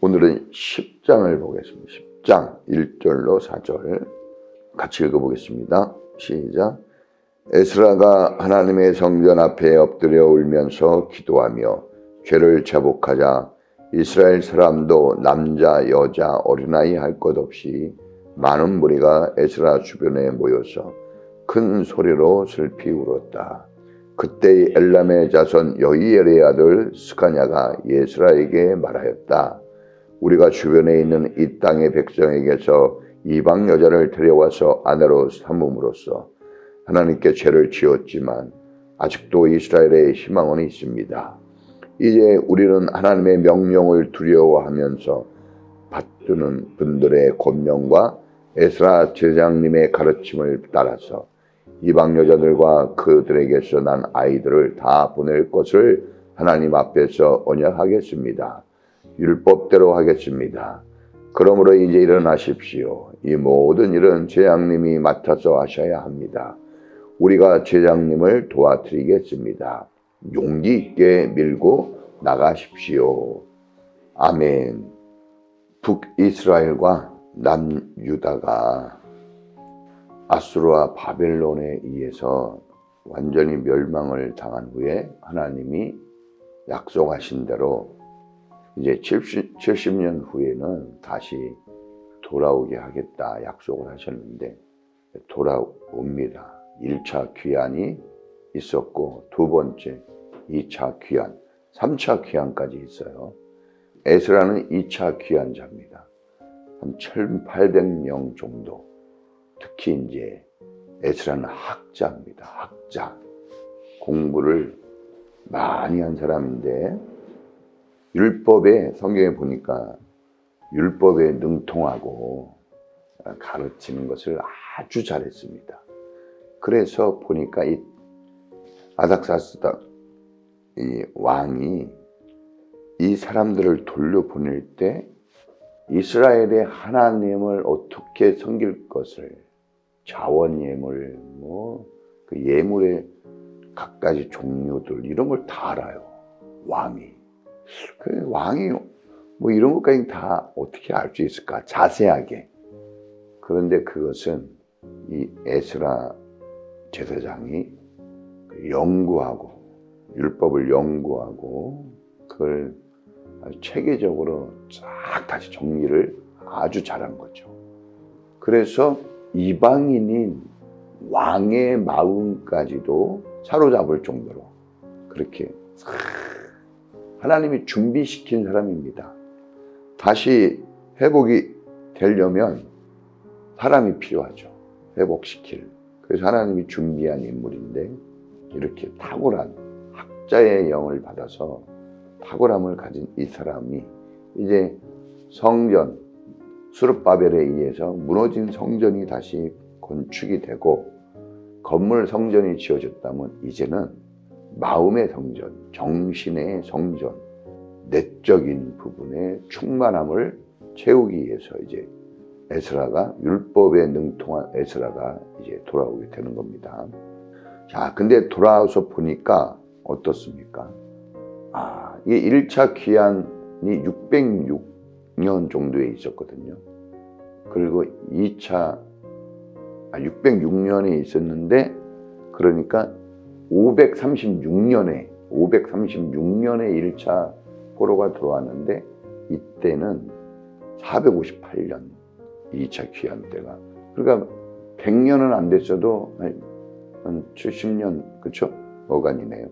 오늘은 10장을 보겠습니다. 10장 1절로 4절 같이 읽어보겠습니다. 시작. 에스라가 하나님의 성전 앞에 엎드려 울면서 기도하며 죄를 자복하자 이스라엘 사람도 남자, 여자, 어린아이 할 것 없이 많은 무리가 에스라 주변에 모여서 큰 소리로 슬피 울었다. 그때 엘람의 자손 여히엘의 아들 스가냐가 에스라에게 말하였다. 우리가 주변에 있는 이 땅의 백성에게서 이방 여자를 데려와서 아내로 삼음으로써 하나님께 죄를 지었지만 아직도 이스라엘에 희망은 있습니다. 이제 우리는 하나님의 명령을 두려워하면서 받드는 분들의 권명과 에스라 제사장님의 가르침을 따라서 이방 여자들과 그들에게서 난 아이들을 다 보낼 것을 하나님 앞에서 언약하겠습니다. 율법대로 하겠습니다. 그러므로 이제 일어나십시오. 이 모든 일은 제사장님이 맡아서 하셔야 합니다. 우리가 제사장님을 도와드리겠습니다. 용기 있게 밀고 나가십시오. 아멘. 북이스라엘과 남유다가 아수르와 바벨론에 의해서 완전히 멸망을 당한 후에 하나님이 약속하신 대로 이제 70년 후에는 다시 돌아오게 하겠다 약속을 하셨는데 돌아옵니다. 1차 귀환이 있었고 두 번째 2차 귀환, 3차 귀환까지 있어요. 에스라는 2차 귀환자입니다. 한 1,800명 정도. 특히 이제 에스라는 학자입니다. 학자. 공부를 많이 한 사람인데 율법에 성경에 보니까 율법에 능통하고 가르치는 것을 아주 잘했습니다. 그래서 보니까 이 아닥사스다 이 왕이 이 사람들을 돌려보낼 때 이스라엘의 하나님을 어떻게 섬길 것을 자원 예물, 그 예물의 갖가지 종류들 이런 걸 다 알아요. 왕이. 그 왕이 이런 것까지 다 어떻게 알 수 있을까? 자세하게. 그런데 그것은 이 에스라 제사장이 연구하고 율법을 연구하고 그걸 아주 체계적으로 쫙 다시 정리를 아주 잘한 거죠. 그래서 이방인인 왕의 마음까지도 사로잡을 정도로 그렇게 하나님이 준비시킨 사람입니다. 다시 회복이 되려면 사람이 필요하죠. 회복시킬. 그래서 하나님이 준비한 인물인데 이렇게 탁월한 학자의 영을 받아서 탁월함을 가진 이 사람이 이제 성전, 스룹바벨에 의해서 무너진 성전이 다시 건축이 되고 건물 성전이 지어졌다면 이제는 마음의 성전, 정신의 성전, 내적인 부분의 충만함을 채우기 위해서 이제 에스라가 율법에 능통한 에스라가 이제 돌아오게 되는 겁니다. 자, 근데 돌아와서 보니까 어떻습니까? 이게 1차 귀환이 606년 정도에 있었거든요. 그리고 606년에 있었는데 그러니까 536년에 1차 포로가 들어왔는데 이때는 458년 2차 귀환 때가 그러니까 100년은 안 됐어도 한 70년 그렇죠? 어간이네요.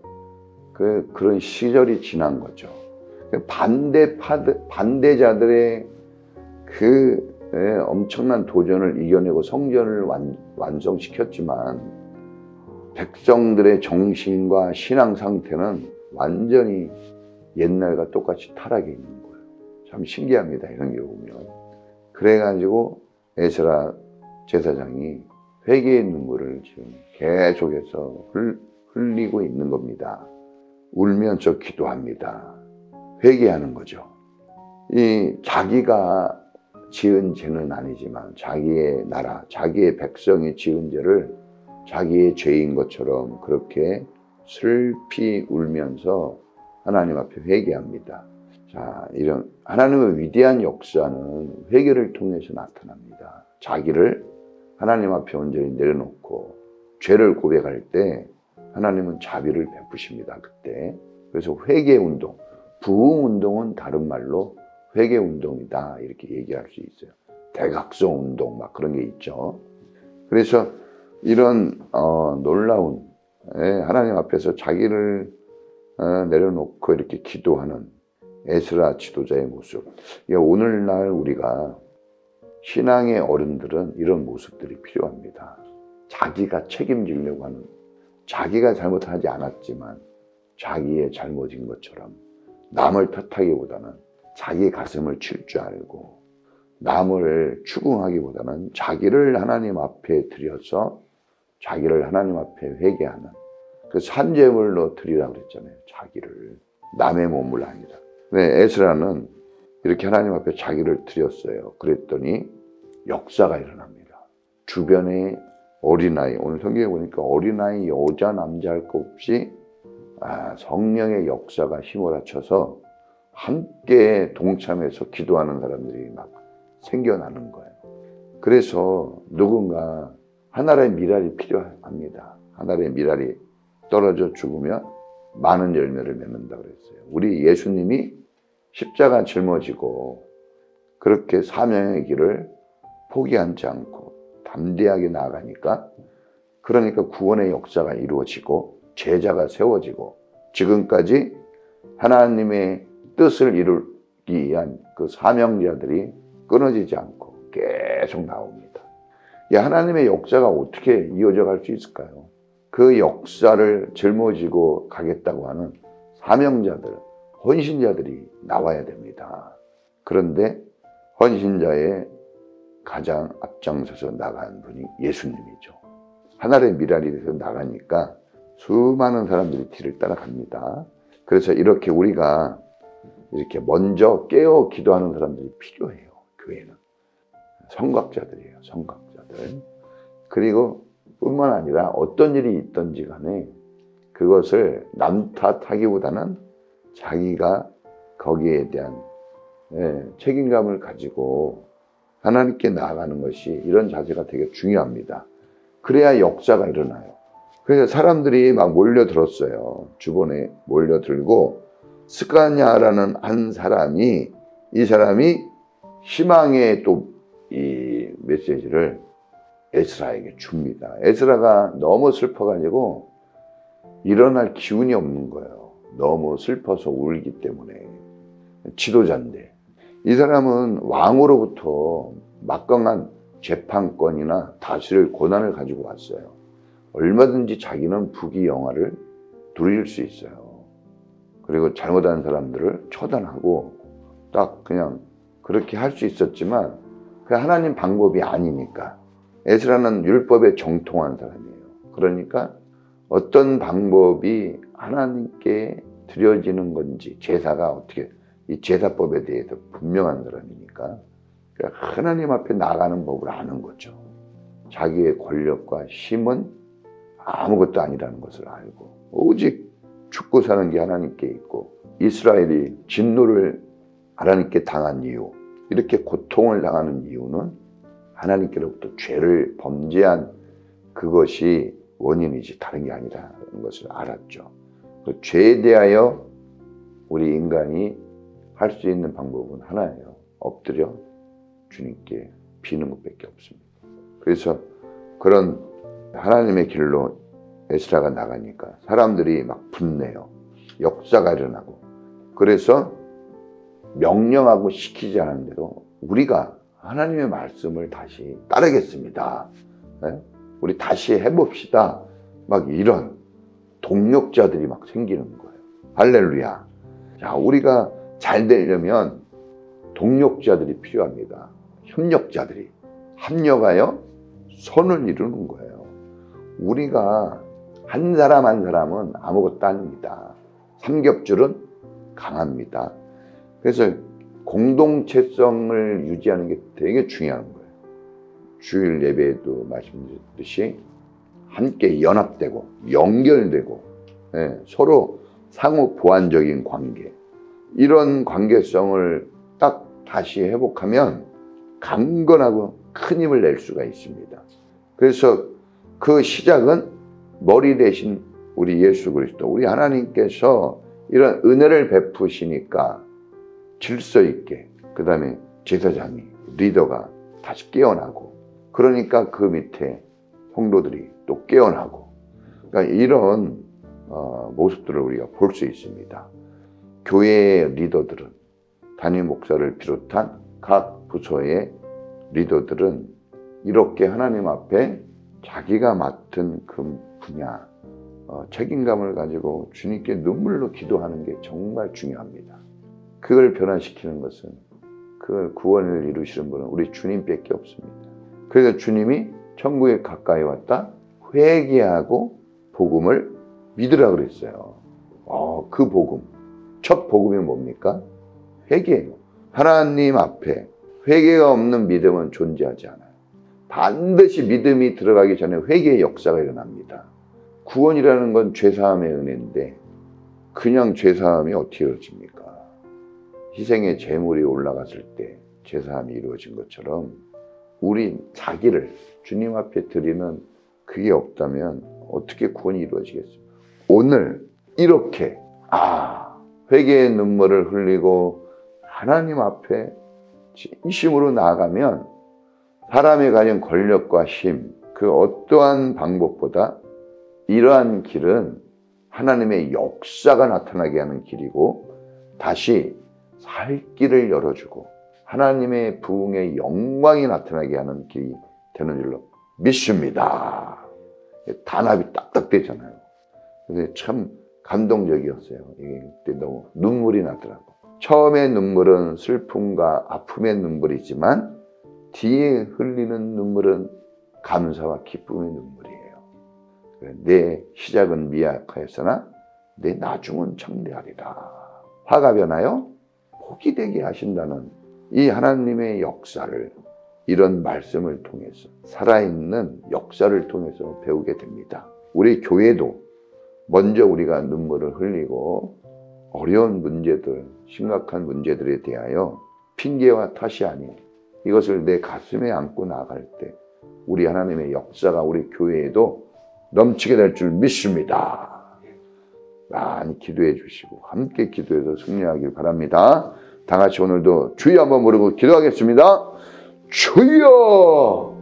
그런 시절이 지난 거죠. 반대자들의 엄청난 도전을 이겨내고 성전을 완성시켰지만 백성들의 정신과 신앙 상태는 완전히 옛날과 똑같이 타락해 있는 거예요. 참 신기합니다. 이런 게 보면. 그래가지고 에스라 제사장이 회개의 눈물을 지금 계속해서 흘리고 있는 겁니다. 울면서 기도합니다. 회개하는 거죠. 자기가 지은 죄는 아니지만 자기의 나라, 자기의 백성이 지은 죄를 자기의 죄인 것처럼 그렇게 슬피 울면서 하나님 앞에 회개합니다. 자, 이런 하나님의 위대한 역사는 회개를 통해서 나타납니다. 자기를 하나님 앞에 온전히 내려놓고 죄를 고백할 때 하나님은 자비를 베푸십니다. 그때. 그래서 회개 운동, 부흥 운동은 다른 말로 회개 운동이다 이렇게 얘기할 수 있어요. 대각성 운동 막 그런 게 있죠. 그래서 이런 놀라운 하나님 앞에서 자기를 내려놓고 이렇게 기도하는 에스라 지도자의 모습. 오늘날 우리가 신앙의 어른들은 이런 모습들이 필요합니다. 자기가 책임지려고 하는, 자기가 잘못하지 않았지만 자기의 잘못인 것처럼 남을 탓하기보다는 자기 가슴을 칠 줄 알고 남을 추궁하기보다는 자기를 하나님 앞에 드려서 자기를 하나님 앞에 회개하는 그 산제물로 드리라고 그랬잖아요. 자기를, 남의 몸을 아니라. 네, 에스라는 이렇게 하나님 앞에 자기를 드렸어요. 그랬더니 역사가 일어납니다. 주변에 어린아이, 오늘 성경에 보니까 어린아이, 여자, 남자 할 것 없이 성령의 역사가 휘몰아쳐서 함께 동참해서 기도하는 사람들이 막 생겨나는 거예요. 그래서 누군가 하나의 미랄이 필요합니다. 하나의 미랄이 떨어져 죽으면 많은 열매를 맺는다고 그랬어요. 우리 예수님이 십자가 짊어지고 그렇게 사명의 길을 포기하지 않고 담대하게 나아가니까, 그러니까 구원의 역사가 이루어지고 제자가 세워지고 지금까지 하나님의 뜻을 이루기 위한 그 사명자들이 끊어지지 않고 계속 나옵니다. 이 하나님의 역사가 어떻게 이어져 갈 수 있을까요? 그 역사를 짊어지고 가겠다고 하는 사명자들, 헌신자들이 나와야 됩니다. 그런데 헌신자의 가장 앞장서서 나간 분이 예수님이죠. 하나의 미랄이 돼서 나가니까 수많은 사람들이 뒤를 따라갑니다. 그래서 이렇게 우리가 이렇게 먼저 깨어 기도하는 사람들이 필요해요. 교회는 성각자들이에요. 성각자들. 그리고 뿐만 아니라 어떤 일이 있든지 간에 그것을 남 탓하기보다는 자기가 거기에 대한 책임감을 가지고 하나님께 나아가는 것이, 이런 자세가 되게 중요합니다. 그래야 역사가 일어나요. 그래서 사람들이 막 몰려들었어요. 주변에 몰려들고 스가냐라는 한 사람이, 이 사람이 희망의 또 이 메시지를 에스라에게 줍니다. 에스라가 너무 슬퍼가지고 일어날 기운이 없는 거예요. 너무 슬퍼서 울기 때문에. 지도자인데 이 사람은 왕으로부터 막강한 재판권이나 다스릴 권한을 가지고 왔어요. 얼마든지 자기는 부귀영화를 누릴 수 있어요. 그리고 잘못한 사람들을 처단하고 딱 그냥 그렇게 할 수 있었지만 그 하나님 방법이 아니니까. 에스라는 율법에 정통한 사람이에요. 그러니까 어떤 방법이 하나님께 드려지는 건지, 제사가 어떻게, 이 제사법에 대해서 분명한 사람이니까 하나님 앞에 나가는 법을 아는 거죠. 자기의 권력과 힘은 아무것도 아니라는 것을 알고 오직 죽고 사는 게 하나님께 있고, 이스라엘이 진노를 하나님께 당한 이유, 이렇게 고통을 당하는 이유는 하나님께로부터 죄를 범죄한 그것이 원인이지 다른 게 아니라는 것을 알았죠. 그 죄에 대하여 우리 인간이 할 수 있는 방법은 하나예요. 엎드려 주님께 비는 것밖에 없습니다. 그래서 그런 하나님의 길로 에스라가 나가니까 사람들이 막 분내요. 역사가 일어나고. 그래서 명령하고 시키지 않았는데도 우리가 하나님의 말씀을 다시 따르겠습니다. 네? 우리 다시 해봅시다. 막 이런 동력자들이 막 생기는 거예요. 할렐루야. 자, 우리가 잘 되려면 동력자들이 필요합니다. 협력자들이 합력하여 선을 이루는 거예요. 우리가 한 사람 한 사람은 아무것도 아닙니다. 삼겹줄은 강합니다. 그래서 공동체성을 유지하는 게 되게 중요한 거예요. 주일 예배에도 말씀드렸듯이 함께 연합되고 연결되고 서로 상호 보완적인 관계, 이런 관계성을 딱 다시 회복하면 강건하고 큰 힘을 낼 수가 있습니다. 그래서 그 시작은 머리 대신 우리 예수 그리스도, 우리 하나님께서 이런 은혜를 베푸시니까 질서 있게, 그 다음에 제사장이, 리더가 다시 깨어나고, 그러니까 그 밑에 성도들이 또 깨어나고, 그러니까 이런 모습들을 우리가 볼 수 있습니다. 교회의 리더들은, 담임 목사를 비롯한 각 부서의 리더들은 이렇게 하나님 앞에 자기가 맡은 그 분야, 책임감을 가지고 주님께 눈물로 기도하는 게 정말 중요합니다. 그걸 변화시키는 것은, 그걸 구원을 이루시는 분은 우리 주님밖에 없습니다. 그래서 주님이 천국에 가까이 왔다, 회개하고 복음을 믿으라 그랬어요. 그 복음, 첫 복음이 뭡니까? 회개예요. 하나님 앞에 회개가 없는 믿음은 존재하지 않아요. 반드시 믿음이 들어가기 전에 회개의 역사가 일어납니다. 구원이라는 건 죄사함의 은혜인데 그냥 죄사함이 어떻게 이루어집니까? 희생의 제물이 올라갔을 때 죄사함이 이루어진 것처럼 우리 자기를 주님 앞에 드리는 그게 없다면 어떻게 구원이 이루어지겠습니까? 오늘 이렇게 회개의 눈물을 흘리고 하나님 앞에 진심으로 나아가면 사람이 가진 권력과 힘, 그 어떠한 방법보다 이러한 길은 하나님의 역사가 나타나게 하는 길이고 다시 살 길을 열어주고 하나님의 부흥의 영광이 나타나게 하는 길이 되는 줄로 믿습니다. 단합이 딱딱 되잖아요. 그래서 참 감동적이었어요. 이게 그때 너무 눈물이 나더라고. 처음의 눈물은 슬픔과 아픔의 눈물이지만 뒤에 흘리는 눈물은 감사와 기쁨의 눈물이에요. 내 시작은 미약하였으나 내 나중은 청대하리라. 화가 변하여 복이 되게 하신다는 이 하나님의 역사를 이런 말씀을 통해서 살아있는 역사를 통해서 배우게 됩니다. 우리 교회도 먼저 우리가 눈물을 흘리고 어려운 문제들, 심각한 문제들에 대하여 핑계와 탓이 아닌 이것을 내 가슴에 안고 나아갈 때 우리 하나님의 역사가 우리 교회에도 넘치게 될 줄 믿습니다. 많이 기도해 주시고 함께 기도해서 승리하길 바랍니다. 다 같이 오늘도 주여 한번 부르고 기도하겠습니다. 주여!